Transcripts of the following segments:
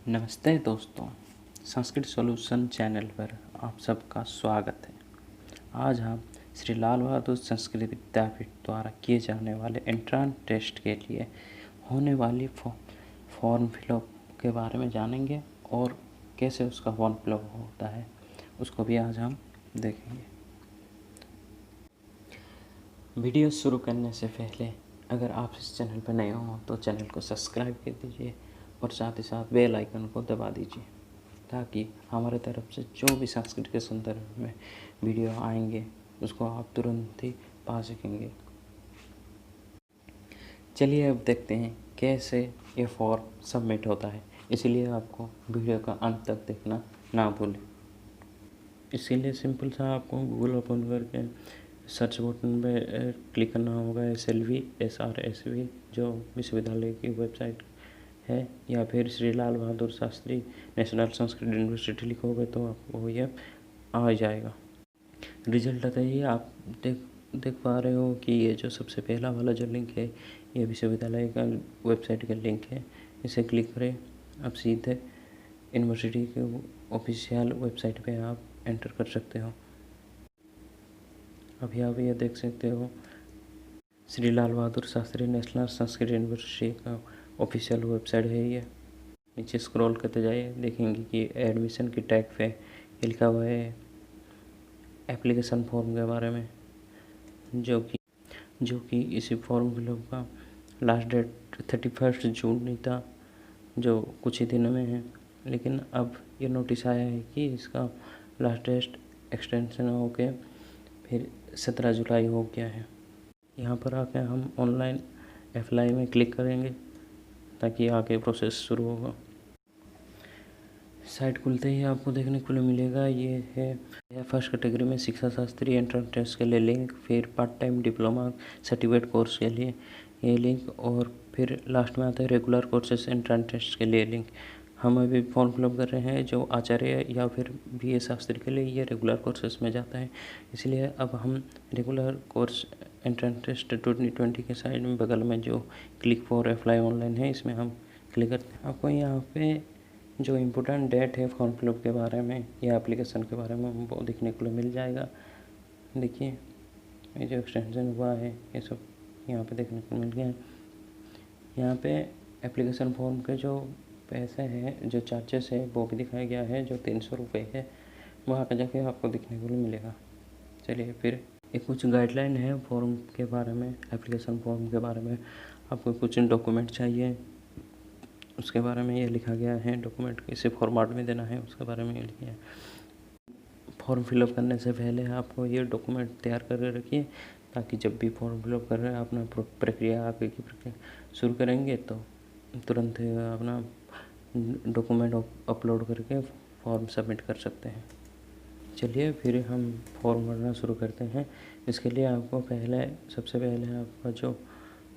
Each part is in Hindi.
नमस्ते दोस्तों, संस्कृत सॉल्यूशन चैनल पर आप सबका स्वागत है। आज हम श्री लाल बहादुर संस्कृत विद्यापीठ द्वारा किए जाने वाले एंट्रांस टेस्ट के लिए होने वाली फॉर्म फिलअप के बारे में जानेंगे और कैसे उसका फॉर्म फिलअप होता है उसको भी आज हम देखेंगे। वीडियो शुरू करने से पहले अगर आप इस चैनल पर नए हो तो चैनल को सब्सक्राइब कर दीजिए और साथ ही साथ बेल आइकन को दबा दीजिए ताकि हमारे तरफ से जो भी संस्कृत के संदर्भ में वीडियो आएंगे उसको आप तुरंत ही पा सकेंगे। चलिए अब देखते हैं कैसे ये फॉर्म सबमिट होता है, इसलिए आपको वीडियो का अंत तक देखना ना भूलें। इसीलिए सिंपल सा आपको गूगल ओपन करके सर्च बटन पे क्लिक करना होगा SLV जो विश्वविद्यालय की वेबसाइट है, या फिर श्री लाल बहादुर शास्त्री नेशनल संस्कृत यूनिवर्सिटी लिखोगे तो आपको ये आ जाएगा। रिजल्ट आता ही आप देख पा रहे हो कि ये जो सबसे पहला वाला जो लिंक है ये विश्वविद्यालय का वेबसाइट का लिंक है। इसे क्लिक करें, आप सीधे यूनिवर्सिटी के ऑफिशियल वेबसाइट पे आप एंटर कर सकते हो। अभी आप ये देख सकते हो श्री लाल बहादुर शास्त्री नेशनल संस्कृत यूनिवर्सिटी का ऑफिशियल वेबसाइट है। ये नीचे स्क्रॉल करते जाइए, देखेंगे कि एडमिशन की टैग पे ये लिखा हुआ है एप्लीकेशन फॉर्म के बारे में, जो कि इसी फॉर्म फिलअप का लास्ट डेट 31 जून नहीं था, जो कुछ ही दिनों में है। लेकिन अब ये नोटिस आया है कि इसका लास्ट डेट एक्सटेंशन हो के फिर 17 जुलाई हो गया है। यहाँ पर आके हम ऑनलाइन अप्लाई में क्लिक करेंगे ताकि आगे प्रोसेस शुरू होगा। साइट खुलते ही आपको देखने को मिलेगा ये है फर्स्ट कैटेगरी में शिक्षा शास्त्री एंट्रेंस टेस्ट के लिए लिंक, फिर part time diploma certificate course के लिए ये लिंक, और फिर लास्ट में आता है रेगुलर कोर्सेस एंट्रेंस टेस्ट के लिए लिंक। हम अभी फॉर्म फिलअप कर रहे हैं जो आचार्य या फिर BA शास्त्री के लिए ये रेगुलर कोर्सेस में जाता है, इसलिए अब हम रेगुलर कोर्स एंट्रेंस टेस्ट 2020 के साइड में बगल में जो क्लिक फॉर अप्लाई ऑनलाइन है इसमें हम क्लिक करते हैं। आपको यहाँ पे जो इम्पोर्टेंट डेट है फॉर्म फिलअप के बारे में या एप्लीकेशन के बारे में वो देखने को मिल जाएगा। देखिए ये जो एक्सटेंशन हुआ है ये सब यहाँ पे देखने को मिल गया है। यहाँ पे एप्लीकेशन फॉर्म के जो पैसे हैं, जो चार्जेस है वो भी दिखाया गया है, जो 300 रुपये है वो आगे जाके आपको देखने को मिलेगा। चलिए फिर एक कुछ गाइडलाइन है फॉर्म के बारे में, एप्लीकेशन फॉर्म के बारे में। आपको कुछ डॉक्यूमेंट चाहिए उसके बारे में ये लिखा गया है, डॉक्यूमेंट किसी फॉर्मेट में देना है उसके बारे में ये लिखा है। फॉर्म फिलअप करने से पहले आपको ये डॉक्यूमेंट तैयार करके रखिए ताकि जब भी फॉर्म फिलअप कर रहे हैं अपना प्रक्रिया आगे की प्रक्रिया शुरू करेंगे तो तुरंत अपना डॉक्यूमेंट अपलोड करके फॉर्म सबमिट कर सकते हैं। चलिए फिर हम फॉर्म भरना शुरू करते हैं। इसके लिए आपको सबसे पहले आपका जो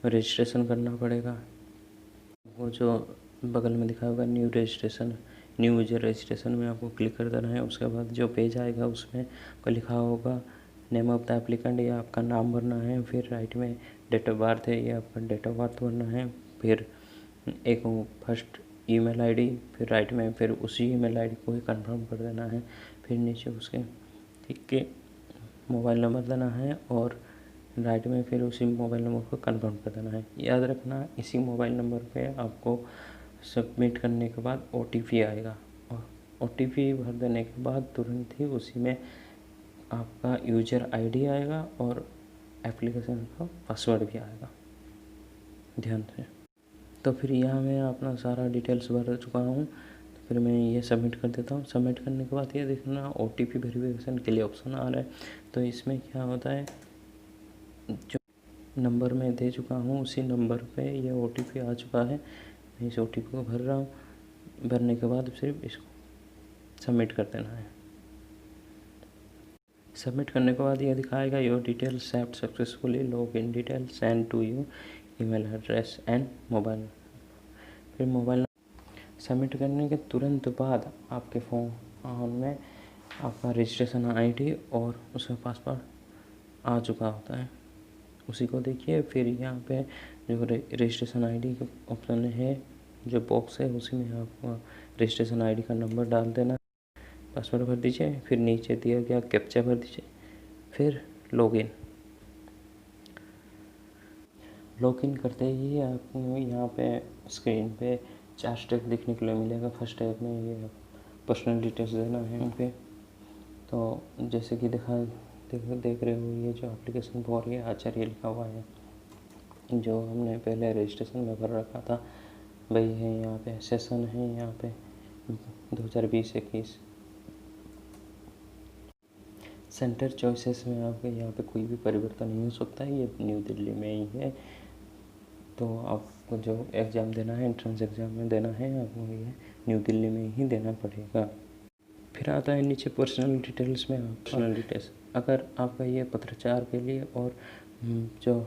रजिस्ट्रेशन करना पड़ेगा, वो जो बगल में दिखा होगा न्यू यूजर रजिस्ट्रेशन में आपको क्लिक कर देना है। उसके बाद जो पेज आएगा उसमें आपको लिखा होगा नेम ऑफ द एप्लीकेंट, या आपका नाम भरना है, फिर राइट में डेट ऑफ बर्थ है या आपका डेट ऑफ बर्थ भरना है, फिर एक फर्स्ट ईमेल आईडी, फिर राइट में फिर उसी ईमेल आईडी को ही कंफर्म कर देना है, फिर नीचे उसके ठीक के मोबाइल नंबर देना है और राइट में फिर उसी मोबाइल नंबर को कंफर्म कर देना है। याद रखना इसी मोबाइल नंबर पे आपको सबमिट करने के बाद OTP आएगा, और OTP भर देने के बाद तुरंत ही उसी में आपका यूजर ID आएगा और एप्लीकेशन का पासवर्ड भी आएगा, ध्यान से। तो फिर यहाँ मैं अपना सारा डिटेल्स भर चुका हूँ, तो फिर मैं ये सबमिट कर देता हूँ। सबमिट करने के बाद ये देखना OTP वेरिफिकेशन के लिए ऑप्शन आ रहा है। तो इसमें क्या होता है, जो नंबर मैं दे चुका हूँ उसी नंबर पे ये OTP आ चुका है। मैं इस OTP को भर रहा हूँ। भरने के बाद सिर्फ इसको सबमिट कर देना है। सबमिट करने के बाद ये दिखाएगा your details saved successfully, log in details send to you, email address and mobile. फिर मोबाइल सबमिट करने के तुरंत बाद आपके फ़ोन में आपका रजिस्ट्रेशन ID और उसका पासवर्ड आ चुका होता है, उसी को देखिए। फिर यहाँ पे जो रजिस्ट्रेशन ID का ऑप्शन है, जो बॉक्स है उसी में आपको रजिस्ट्रेशन आईडी का नंबर डाल देना, पासवर्ड भर दीजिए, फिर नीचे दिया गया कैप्चा भर दीजिए, फिर लॉगिन करते ही आपको यहाँ पे स्क्रीन पे 4 स्टेप देखने के लिए मिलेगा। फर्स्ट स्टेप में ये पर्सनल डिटेल्स देना है यहाँ पे। तो जैसे कि देख रहे हो, ये जो एप्लीकेशन फॉर ये आचार्य लिखा हुआ है, जो हमने पहले रजिस्ट्रेशन में भर रखा था वही है। यहाँ पे सेशन है, यहाँ पे 2020-21 सेंटर चॉइसेस में आपके यहाँ पे कोई भी परिवर्तन नहीं हो सकता है, ये न्यू दिल्ली में ही है। तो आपको जो एग्ज़ाम देना है, एंट्रेंस एग्ज़ाम में देना है, आपको ये न्यू दिल्ली में ही देना पड़ेगा। फिर आता है नीचे पर्सनल डिटेल्स में पर्सनल डिटेल्स। अगर आपका ये पत्राचार के लिए और जो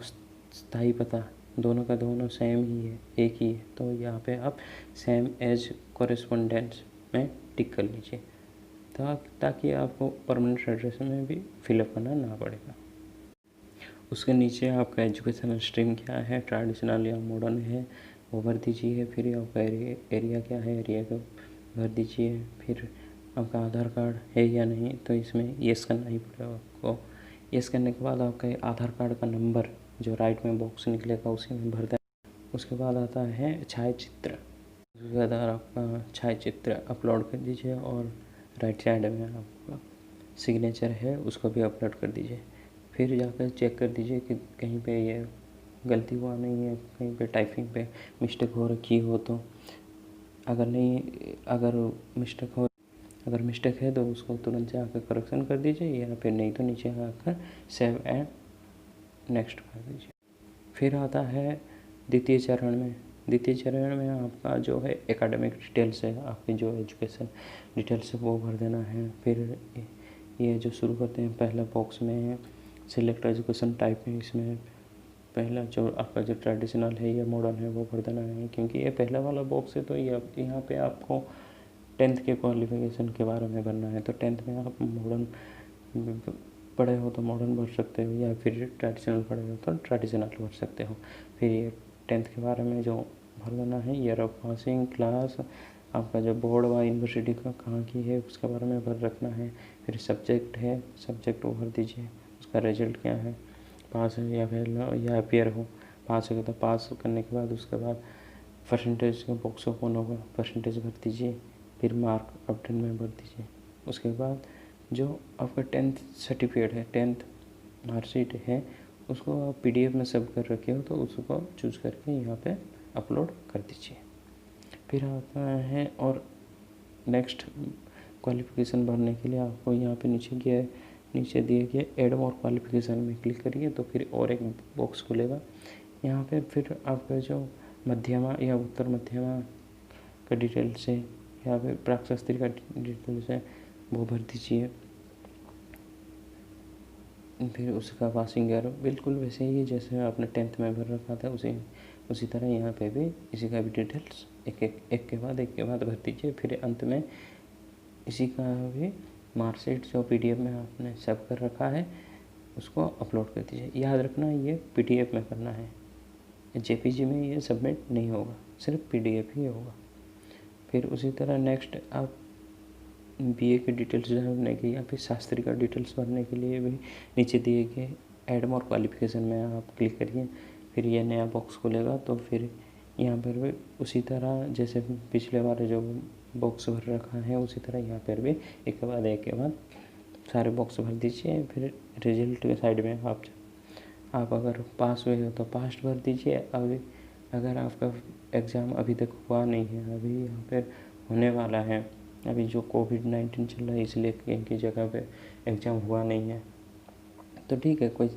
स्थायी पता दोनों का दोनों सेम ही है, एक ही है, तो यहाँ पे आप सेम एज कॉरेस्पोंडेंस में टिक कर लीजिए ताकि आपको परमानेंट एड्रेस में भी फिलअप करना ना पड़ेगा। उसके नीचे आपका एजुकेशनल स्ट्रीम क्या है, ट्रेडिशनल या मॉडर्न है, वो भर दीजिए। फिर आपका एरिया क्या है, एरिया को भर दीजिए। फिर आपका आधार कार्ड है या नहीं, तो इसमें येस करना ही पड़ेगा आपको। येस करने के बाद आपका आधार कार्ड का नंबर जो राइट में बॉक्स निकलेगा उसी में भर दें। उसके बाद आता है छायाचित्र। उसके बाद आपका छायाचित्र अपलोड कर दीजिए और राइट साइड में आपका सिग्नेचर है उसको भी अपलोड कर दीजिए। फिर जाकर चेक कर दीजिए कि कहीं पे ये गलती हुआ नहीं है, कहीं पे टाइपिंग पे मिस्टेक हो रखी हो तो। अगर मिस्टेक है तो उसको तुरंत से आकर करेक्शन कर दीजिए, या फिर नहीं तो नीचे आकर सेव एंड नेक्स्ट कर दीजिए। फिर आता है द्वितीय चरण में आपका जो है एकेडमिक डिटेल्स है, आपकी जो एजुकेशन डिटेल्स है वो भर देना है। फिर ये जो शुरू करते हैं पहला बॉक्स में सिलेक्ट एजुकेशन टाइप में, इसमें पहला जो आपका जो ट्रेडिशनल है या मॉडर्न है वो भर देना है, क्योंकि ये पहला वाला बॉक्स है। तो ये यहाँ पे आपको 10th के क्वालिफिकेशन के बारे में भरना है। तो 10th में आप मॉडर्न पढ़े हो तो मॉडर्न भर सकते हो, या फिर ट्रेडिशनल पढ़े हो तो ट्रेडिशनल भर सकते हो। फिर ये 10th के बारे में जो भर देना है, ईयर ऑफ पासिंग, क्लास, आपका जो बोर्ड व यूनिवर्सिटी का कहाँ की है उसके बारे में भर रखना है। फिर सब्जेक्ट है, सब्जेक्ट वो भर दीजिए, उसका रिजल्ट क्या है, पास है या फेल या अपियर हो। पास है तो पास करने के बाद उसके बाद परसेंटेज का बॉक्स ओपन होगा, परसेंटेज भर दीजिए। फिर मार्क अपडेट में भर दीजिए। उसके बाद जो आपका 10th सर्टिफिकेट है, 10th मार्कशीट है, उसको आप PDF में सेव कर रखे हो तो उसको चूज़ करके यहाँ पे अपलोड कर दीजिए। फिर आता है और नेक्स्ट क्वालिफ़िकेशन भरने के लिए आपको यहाँ पे नीचे दिए गए ऐड मोर क्वालिफ़िकेशन में क्लिक करिए, तो फिर और एक बॉक्स खुलेगा। यहाँ पे फिर आपका जो मध्यमा या उत्तर मध्यमा का डिटेल्स है या फिर प्राक शास्त्री का डिटेल्स है वो भर दीजिए। फिर उसका पासिंग ईयर बिल्कुल वैसे ही जैसे आपने 10th में भर रखा था उसी तरह यहाँ पे भी इसी का भी डिटेल्स एक के बाद भर दीजिए। फिर अंत में इसी का भी मार्कशीट जो PDF में आपने सेव कर रखा है उसको अपलोड कर दीजिए। याद रखना ये PDF में करना है, JPG में ये सबमिट नहीं होगा, सिर्फ PDF ही होगा। फिर उसी तरह नेक्स्ट आप BA की डिटेल्स भरने की या फिर शास्त्री का डिटेल्स भरने के लिए भी नीचे दिए गए ऐड मोर क्वालिफ़िकेशन में आप क्लिक करिए। फिर ये नया बॉक्स खुलेगा, तो फिर यहाँ पर भी उसी तरह जैसे पिछले बार जो बॉक्स भर रखा है उसी तरह यहाँ पर भी एक के बाद सारे बॉक्स भर दीजिए। फिर रिजल्ट के साइड में आप अगर पास हुए हो तो पास भर दीजिए। अगर आपका एग्ज़ाम अभी तक हुआ नहीं है, अभी यहाँ पर होने वाला है, अभी जो कोविड-19 चल रहा है इसलिए इनकी जगह पे एग्ज़ाम हुआ नहीं है, तो ठीक है, कोई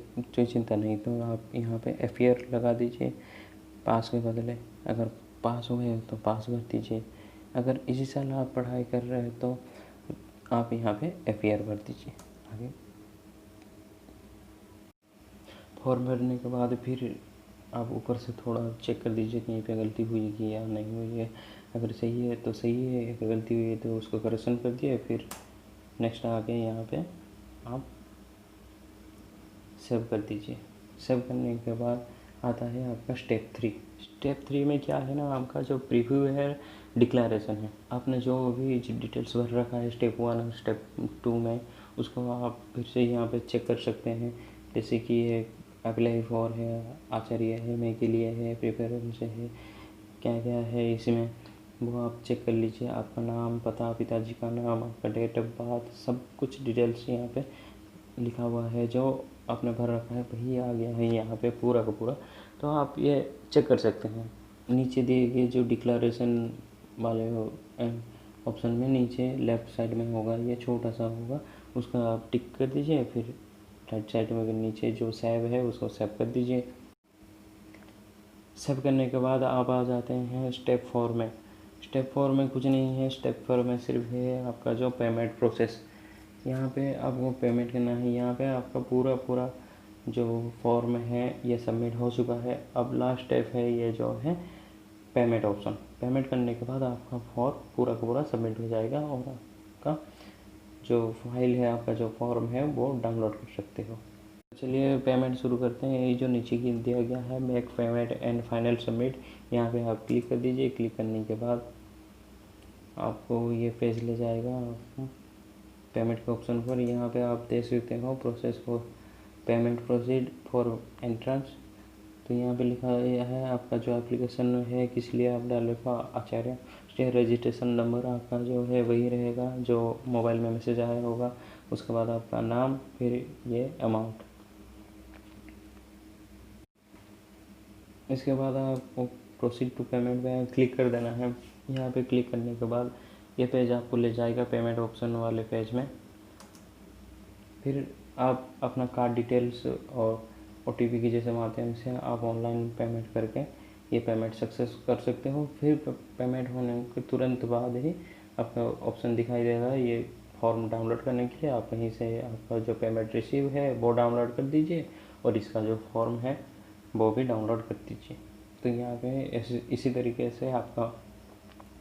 चिंता नहीं। तो आप यहाँ पे FER लगा दीजिए पास के बदले। अगर पास हुए तो पास भर दीजिए। अगर इसी साल आप पढ़ाई कर रहे हैं तो आप यहाँ पे FER भर दीजिए। आगे फॉर्म भरने के बाद फिर आप ऊपर से थोड़ा चेक कर दीजिए कहीं पे गलती हुई कि या नहीं हुई है। अगर सही है तो सही है, अगर गलती हुई है तो उसको करेक्शन कर दिए। फिर नेक्स्ट आके यहाँ पे आप सेव कर दीजिए। सेव करने के बाद आता है आपका स्टेप 3 में क्या है ना, आपका जो प्रीव्यू है डिक्लेरेशन है। आपने जो भी डिटेल्स भर रखा है स्टेप 1 और स्टेप 2 में, उसको आप फिर से यहाँ पे चेक कर सकते हैं। जैसे कि ये अप्लाई फॉर है, आचार्य है, मैं के लिए है, प्रिफरेंस है, क्या क्या है इसमें वो आप चेक कर लीजिए। आपका नाम, पता, पिताजी का नाम, आपका डेट ऑफ बर्थ, सब कुछ डिटेल्स यहाँ पे लिखा हुआ है। जो आपने भर रखा है वही आ गया है यहाँ पे पूरा का पूरा। तो आप ये चेक कर सकते हैं। नीचे दिए गए जो डिक्लेरेशन वाले ऑप्शन में नीचे लेफ़्ट साइड में होगा, ये छोटा सा होगा, उसका आप टिक कर दीजिए। फिर राइट साइड में नीचे जो सेव है उसको सेव कर दीजिए। सेव करने के बाद आप आ जाते हैं स्टेप 4 में। स्टेप 4 में कुछ नहीं है, स्टेप 4 में सिर्फ है आपका जो पेमेंट प्रोसेस। यहाँ पे आपको पेमेंट करना है। यहाँ पे आपका पूरा जो फॉर्म है ये सबमिट हो चुका है। अब लास्ट स्टेप है ये जो है पेमेंट ऑप्शन। पेमेंट करने के बाद आपका फॉर्म पूरा का पूरा सबमिट हो जाएगा और आपका जो फाइल है, आपका जो फॉर्म है वो डाउनलोड कर सकते हो। चलिए पेमेंट शुरू करते हैं। ये जो नीचे की दिया गया है make payment and final submit, यहाँ पे आप क्लिक कर दीजिए। क्लिक करने के बाद आपको ये पेज ले जाएगा पेमेंट के ऑप्शन पर। यहाँ पे आप देख सकते हो process for payment proceed for entrance. तो यहाँ पे लिखा है आपका जो एप्लीकेशन है किस लिए आप डालेगा आचार्य। रजिस्ट्रेशन नंबर आपका जो है वही रहेगा जो मोबाइल में मैसेज आया होगा। उसके बाद आपका नाम, फिर ये अमाउंट। इसके बाद आपको प्रोसीड टू पेमेंट में क्लिक कर देना है। यहाँ पे क्लिक करने के बाद ये पेज आपको ले जाएगा पेमेंट ऑप्शन वाले पेज में। फिर आप अपना कार्ड डिटेल्स और OTP के जैसे माध्यम से आप ऑनलाइन पेमेंट करके ये पेमेंट सक्सेस कर सकते हो। फिर पेमेंट होने के तुरंत बाद ही आपका ऑप्शन दिखाई देगा ये फॉर्म डाउनलोड करने के लिए। आप कहीं से आपका जो पेमेंट रिसीव है वो डाउनलोड कर दीजिए और इसका जो फॉर्म है वो भी डाउनलोड कर दीजिए। तो यहाँ पे इसी तरीके से आपका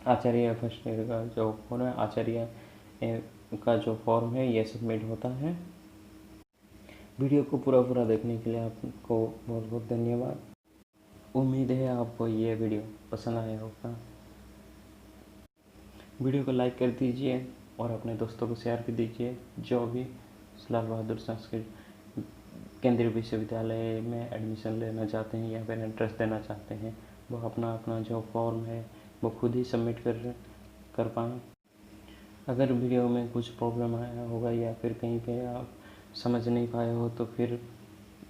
आचार्य फर्स्ट ईयर का जो फॉर्म है, आचार्य का जो फॉर्म है ये सबमिट होता है। वीडियो को पूरा देखने के लिए आपको बहुत बहुत धन्यवाद। उम्मीद है आपको ये वीडियो पसंद आया होगा। वीडियो को लाइक कर दीजिए और अपने दोस्तों को शेयर कर दीजिए जो भी लाल बहादुर संस्कृत केंद्रीय विश्वविद्यालय में एडमिशन लेना चाहते हैं या फिर इंटरेस्ट देना चाहते हैं, वो अपना जो फॉर्म है वो खुद ही सबमिट कर पाएँ। अगर वीडियो में कुछ प्रॉब्लम आया होगा या फिर कहीं पे आप समझ नहीं पाए हो तो फिर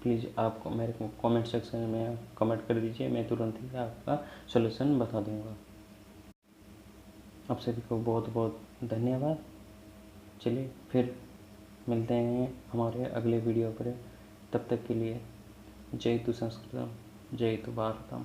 प्लीज़ आप मेरे को कमेंट सेक्शन में कमेंट कर दीजिए। मैं तुरंत ही आपका सॉल्यूशन बता दूंगा। आप सभी को बहुत बहुत धन्यवाद। चलिए फिर मिलते हैं हमारे अगले वीडियो पर। तब तक के लिए जय तु संस्कृतम, जय तु भारतम।